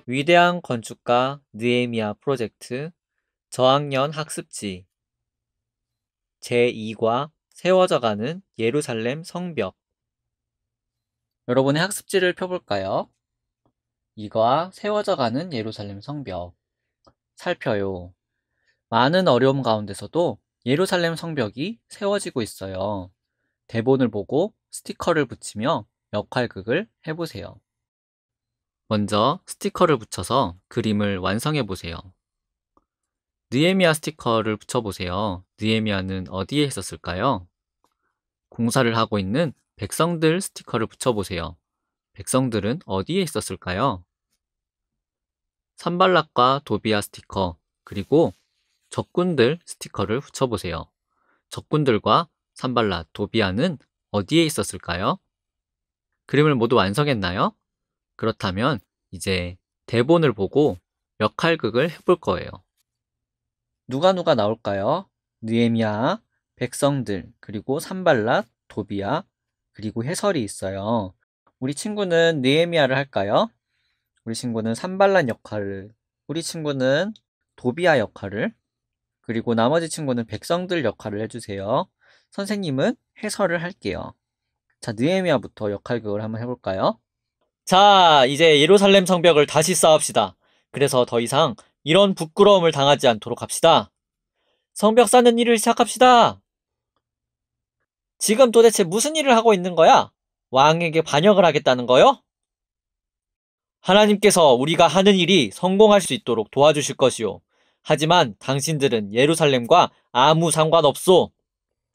위대한 건축가 느헤미야 프로젝트 저학년 학습지 제2과 세워져가는 예루살렘 성벽. 여러분의 학습지를 펴볼까요? 이과 세워져가는 예루살렘 성벽. 살펴요. 많은 어려움 가운데서도 예루살렘 성벽이 세워지고 있어요. 대본을 보고 스티커를 붙이며 역할극을 해보세요. 먼저 스티커를 붙여서 그림을 완성해 보세요. 느헤미야 스티커를 붙여보세요. 느헤미야는 어디에 있었을까요? 공사를 하고 있는 백성들 스티커를 붙여보세요. 백성들은 어디에 있었을까요? 산발락과 도비아 스티커, 그리고 적군들 스티커를 붙여보세요. 적군들과 산발락, 도비아는 어디에 있었을까요? 그림을 모두 완성했나요? 그렇다면 이제 대본을 보고 역할극을 해볼 거예요. 누가 나올까요? 느헤미야, 백성들, 그리고 산발락, 도비아, 그리고 해설이 있어요. 우리 친구는 느헤미야를 할까요? 우리 친구는 산발락 역할을, 우리 친구는 도비아 역할을, 그리고 나머지 친구는 백성들 역할을 해주세요. 선생님은 해설을 할게요. 자, 느헤미야부터 역할극을 한번 해볼까요? 자, 이제 예루살렘 성벽을 다시 쌓읍시다. 그래서 더 이상 이런 부끄러움을 당하지 않도록 합시다. 성벽 쌓는 일을 시작합시다. 지금 도대체 무슨 일을 하고 있는 거야? 왕에게 반역을 하겠다는 거요? 하나님께서 우리가 하는 일이 성공할 수 있도록 도와주실 것이요. 하지만 당신들은 예루살렘과 아무 상관없소.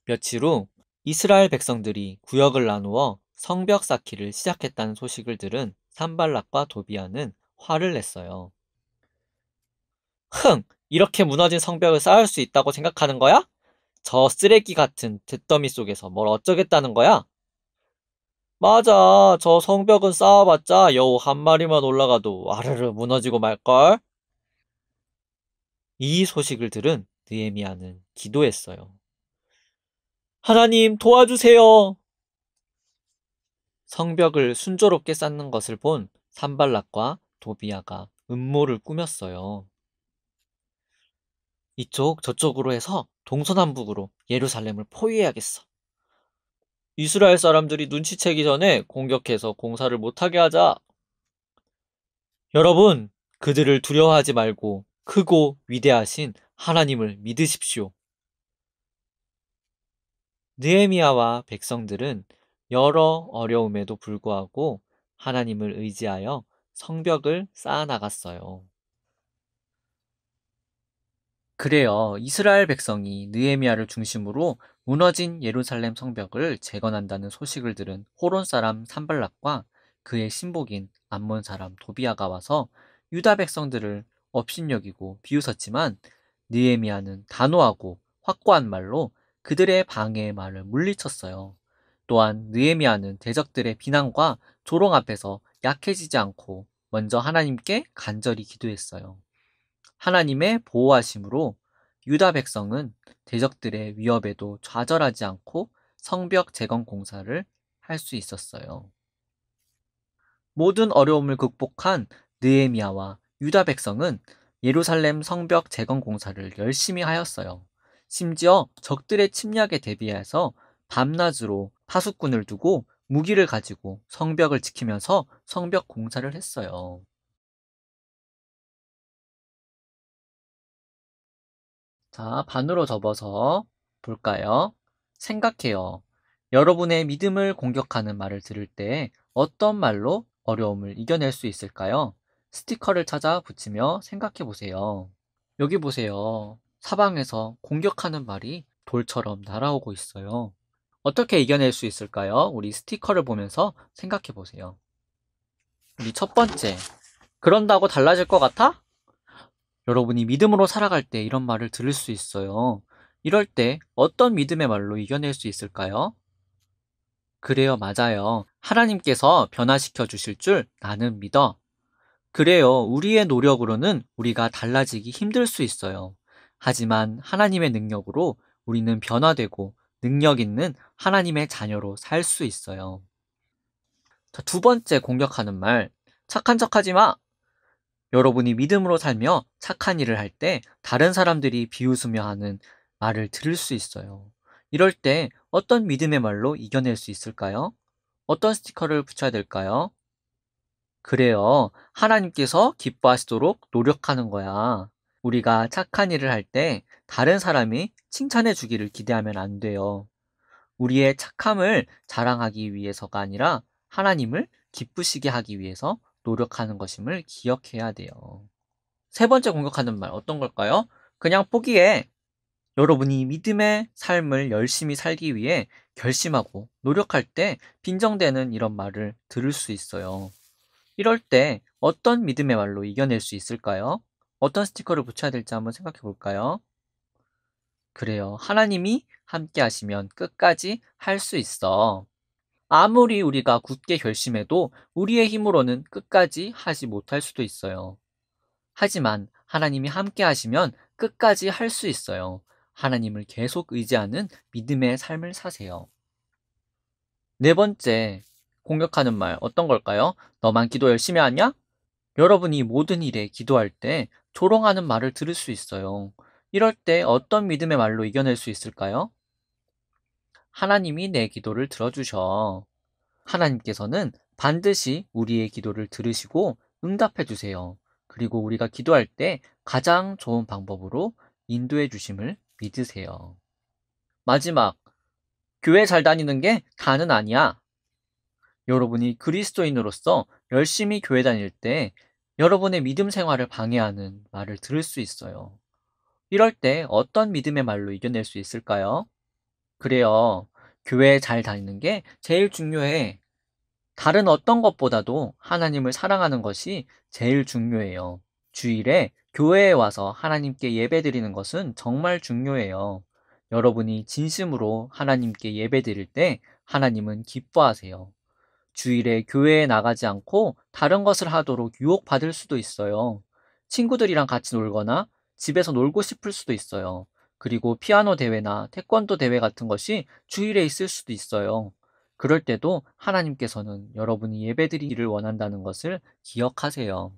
며칠 후 이스라엘 백성들이 구역을 나누어 성벽 쌓기를 시작했다는 소식을 들은 산발락과 도비아는 화를 냈어요. 이렇게 무너진 성벽을 쌓을 수 있다고 생각하는 거야? 저 쓰레기 같은 잿더미 속에서 뭘 어쩌겠다는 거야? 맞아. 저 성벽은 쌓아봤자 여우 한 마리만 올라가도 와르르 무너지고 말걸? 이 소식을 들은 느헤미야는 기도했어요. 하나님 도와주세요. 성벽을 순조롭게 쌓는 것을 본 산발락과 도비아가 음모를 꾸몄어요. 이쪽 저쪽으로 해서 동서남북으로 예루살렘을 포위해야겠어. 이스라엘 사람들이 눈치채기 전에 공격해서 공사를 못하게 하자. 여러분, 그들을 두려워하지 말고 크고 위대하신 하나님을 믿으십시오. 느헤미야와 백성들은 여러 어려움에도 불구하고 하나님을 의지하여 성벽을 쌓아나갔어요. 그래요. 이스라엘 백성이 느헤미야를 중심으로 무너진 예루살렘 성벽을 재건한다는 소식을 들은 호론 사람 산발락과 그의 신복인 암몬 사람 도비아가 와서 유다 백성들을 업신여기고 비웃었지만 느헤미야는 단호하고 확고한 말로 그들의 방해의 말을 물리쳤어요. 또한 느헤미야는 대적들의 비난과 조롱 앞에서 약해지지 않고 먼저 하나님께 간절히 기도했어요. 하나님의 보호하심으로 유다 백성은 대적들의 위협에도 좌절하지 않고 성벽 재건 공사를 할 수 있었어요. 모든 어려움을 극복한 느헤미야와 유다 백성은 예루살렘 성벽 재건 공사를 열심히 하였어요. 심지어 적들의 침략에 대비해서 밤낮으로 파수꾼을 두고 무기를 가지고 성벽을 지키면서 성벽 공사를 했어요. 자, 반으로 접어서 볼까요? 생각해요. 여러분의 믿음을 공격하는 말을 들을 때 어떤 말로 어려움을 이겨낼 수 있을까요? 스티커를 찾아 붙이며 생각해 보세요. 여기 보세요. 사방에서 공격하는 말이 돌처럼 날아오고 있어요. 어떻게 이겨낼 수 있을까요? 우리 스티커를 보면서 생각해 보세요. 우리 첫 번째, 그런다고 달라질 것 같아? 여러분이 믿음으로 살아갈 때 이런 말을 들을 수 있어요. 이럴 때 어떤 믿음의 말로 이겨낼 수 있을까요? 그래요, 맞아요. 하나님께서 변화시켜 주실 줄 나는 믿어. 그래요, 우리의 노력으로는 우리가 달라지기 힘들 수 있어요. 하지만 하나님의 능력으로 우리는 변화되고 능력 있는 하나님의 자녀로 살 수 있어요. 자, 두 번째 공격하는 말, 착한 척하지 마! 여러분이 믿음으로 살며 착한 일을 할 때 다른 사람들이 비웃으며 하는 말을 들을 수 있어요. 이럴 때 어떤 믿음의 말로 이겨낼 수 있을까요? 어떤 스티커를 붙여야 될까요? 그래요. 하나님께서 기뻐하시도록 노력하는 거야. 우리가 착한 일을 할 때 다른 사람이 칭찬해 주기를 기대하면 안 돼요. 우리의 착함을 자랑하기 위해서가 아니라 하나님을 기쁘시게 하기 위해서 노력하는 것임을 기억해야 돼요. 세 번째 공격하는 말 어떤 걸까요? 그냥 포기해. 여러분이 믿음의 삶을 열심히 살기 위해 결심하고 노력할 때 빈정대는 이런 말을 들을 수 있어요. 이럴 때 어떤 믿음의 말로 이겨낼 수 있을까요? 어떤 스티커를 붙여야 될지 한번 생각해 볼까요? 그래요. 하나님이 함께 하시면 끝까지 할 수 있어. 아무리 우리가 굳게 결심해도 우리의 힘으로는 끝까지 하지 못할 수도 있어요. 하지만 하나님이 함께 하시면 끝까지 할 수 있어요. 하나님을 계속 의지하는 믿음의 삶을 사세요. 네 번째, 공격하는 말 어떤 걸까요? 너만 기도 열심히 하냐? 여러분이 모든 일에 기도할 때 조롱하는 말을 들을 수 있어요. 이럴 때 어떤 믿음의 말로 이겨낼 수 있을까요? 하나님이 내 기도를 들어주셔. 하나님께서는 반드시 우리의 기도를 들으시고 응답해 주세요. 그리고 우리가 기도할 때 가장 좋은 방법으로 인도해 주심을 믿으세요. 마지막, 교회 잘 다니는 게 다는 아니야. 여러분이 그리스도인으로서 열심히 교회 다닐 때 여러분의 믿음 생활을 방해하는 말을 들을 수 있어요. 이럴 때 어떤 믿음의 말로 이겨낼 수 있을까요? 그래요. 교회 잘 다니는 게 제일 중요해. 다른 어떤 것보다도 하나님을 사랑하는 것이 제일 중요해요. 주일에 교회에 와서 하나님께 예배드리는 것은 정말 중요해요. 여러분이 진심으로 하나님께 예배드릴 때 하나님은 기뻐하세요. 주일에 교회에 나가지 않고 다른 것을 하도록 유혹받을 수도 있어요. 친구들이랑 같이 놀거나 집에서 놀고 싶을 수도 있어요. 그리고 피아노 대회나 태권도 대회 같은 것이 주일에 있을 수도 있어요. 그럴 때도 하나님께서는 여러분이 예배드리기를 원한다는 것을 기억하세요.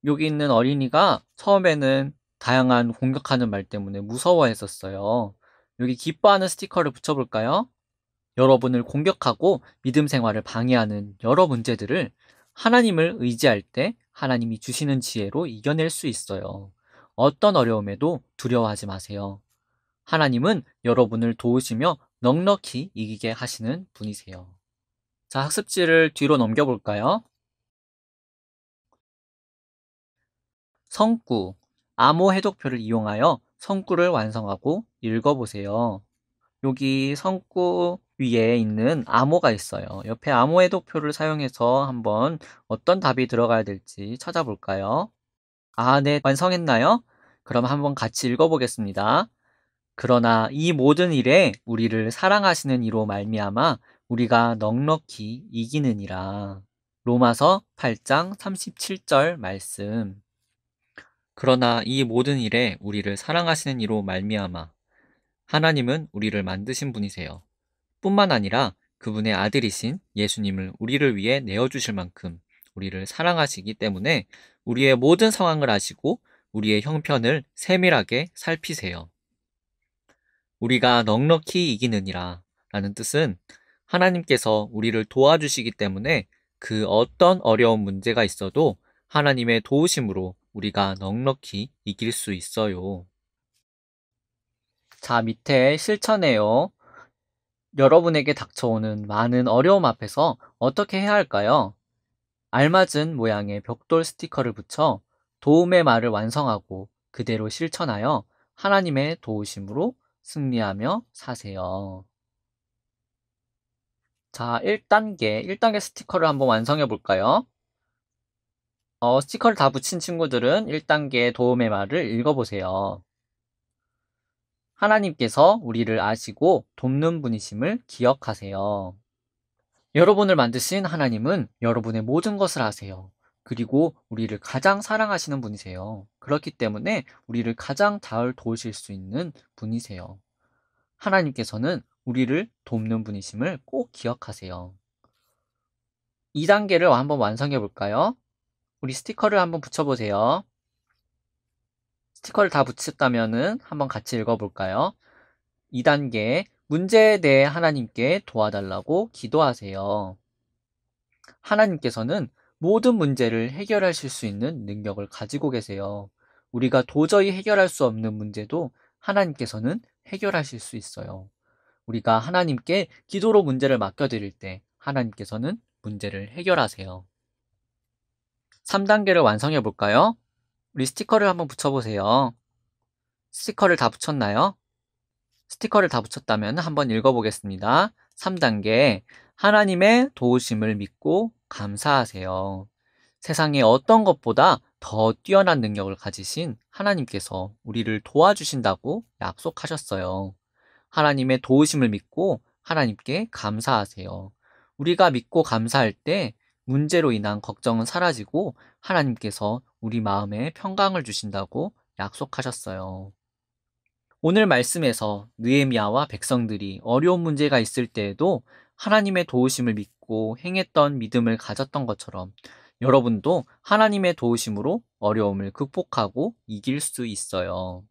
여기 있는 어린이가 처음에는 다양한 공격하는 말 때문에 무서워했었어요. 여기 기뻐하는 스티커를 붙여볼까요? 여러분을 공격하고 믿음 생활을 방해하는 여러 문제들을 하나님을 의지할 때 하나님이 주시는 지혜로 이겨낼 수 있어요. 어떤 어려움에도 두려워하지 마세요. 하나님은 여러분을 도우시며 넉넉히 이기게 하시는 분이세요. 자, 학습지를 뒤로 넘겨볼까요? 성구, 암호 해독표를 이용하여 성구를 완성하고 읽어보세요. 여기 성구 위에 있는 암호가 있어요. 옆에 암호 해독표를 사용해서 한번 어떤 답이 들어가야 될지 찾아볼까요? 아, 네, 완성했나요? 그럼 한번 같이 읽어보겠습니다. 그러나 이 모든 일에 우리를 사랑하시는 이로 말미암아 우리가 넉넉히 이기느니라. 로마서 8장 37절 말씀. 그러나 이 모든 일에 우리를 사랑하시는 이로 말미암아 하나님은 우리를 만드신 분이세요. 뿐만 아니라 그분의 아들이신 예수님을 우리를 위해 내어주실 만큼 우리를 사랑하시기 때문에 우리의 모든 상황을 아시고 우리의 형편을 세밀하게 살피세요. 우리가 넉넉히 이기느니라 라는 뜻은 하나님께서 우리를 도와주시기 때문에 그 어떤 어려운 문제가 있어도 하나님의 도우심으로 우리가 넉넉히 이길 수 있어요. 자, 밑에 실천해요. 여러분에게 닥쳐오는 많은 어려움 앞에서 어떻게 해야 할까요? 알맞은 모양의 벽돌 스티커를 붙여 도움의 말을 완성하고 그대로 실천하여 하나님의 도우심으로 승리하며 사세요. 자, 1단계 스티커를 한번 완성해 볼까요? 스티커를 다 붙인 친구들은 1단계 도움의 말을 읽어보세요. 하나님께서 우리를 아시고 돕는 분이심을 기억하세요. 여러분을 만드신 하나님은 여러분의 모든 것을 아세요. 그리고 우리를 가장 사랑하시는 분이세요. 그렇기 때문에 우리를 가장 잘 도우실 수 있는 분이세요. 하나님께서는 우리를 돕는 분이심을 꼭 기억하세요. 2단계를 한번 완성해 볼까요? 우리 스티커를 한번 붙여보세요. 스티커를 다 붙였다면은 한번 같이 읽어볼까요? 2단계, 문제에 대해 하나님께 도와달라고 기도하세요. 하나님께서는 모든 문제를 해결하실 수 있는 능력을 가지고 계세요. 우리가 도저히 해결할 수 없는 문제도 하나님께서는 해결하실 수 있어요. 우리가 하나님께 기도로 문제를 맡겨드릴 때 하나님께서는 문제를 해결하세요. 3단계를 완성해 볼까요? 우리 스티커를 한번 붙여보세요. 스티커를 다 붙였나요? 스티커를 다 붙였다면 한번 읽어보겠습니다. 3단계, 하나님의 도우심을 믿고 감사하세요. 세상에 어떤 것보다 더 뛰어난 능력을 가지신 하나님께서 우리를 도와주신다고 약속하셨어요. 하나님의 도우심을 믿고 하나님께 감사하세요. 우리가 믿고 감사할 때 문제로 인한 걱정은 사라지고 하나님께서 우리 마음에 평강을 주신다고 약속하셨어요. 오늘 말씀에서 느헤미야와 백성들이 어려운 문제가 있을 때에도 하나님의 도우심을 믿고 행했던 믿음을 가졌던 것처럼 여러분도 하나님의 도우심으로 어려움을 극복하고 이길 수 있어요.